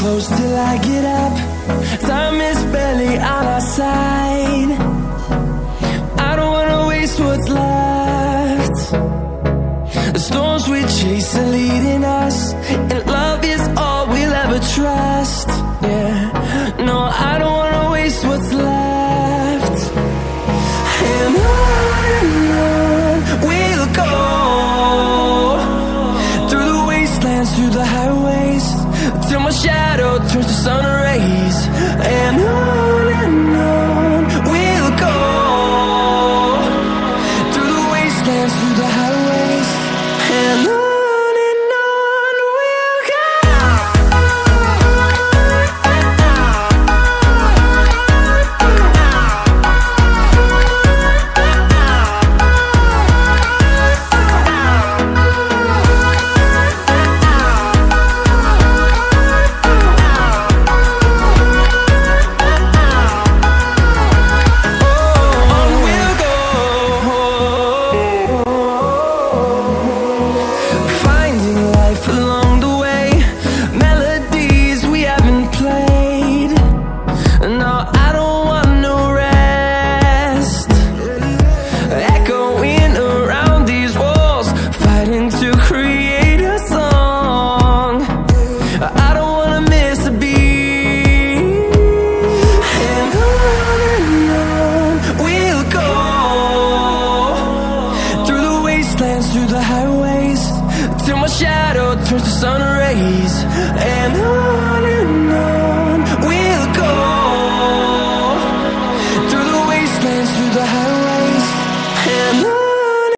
close till I get up. Time is barely on our side. I don't wanna waste what's left. The storms we chase are leading us, and love is all we'll ever trust. Yeah, no, I don't wanna waste what's left. And on we'll go, through the wastelands, through the highways, till my shadow turns to sun rays. And on we'll go, through the wastelands, through the highways, and on we'll go. Along the way, melodies we haven't played. No,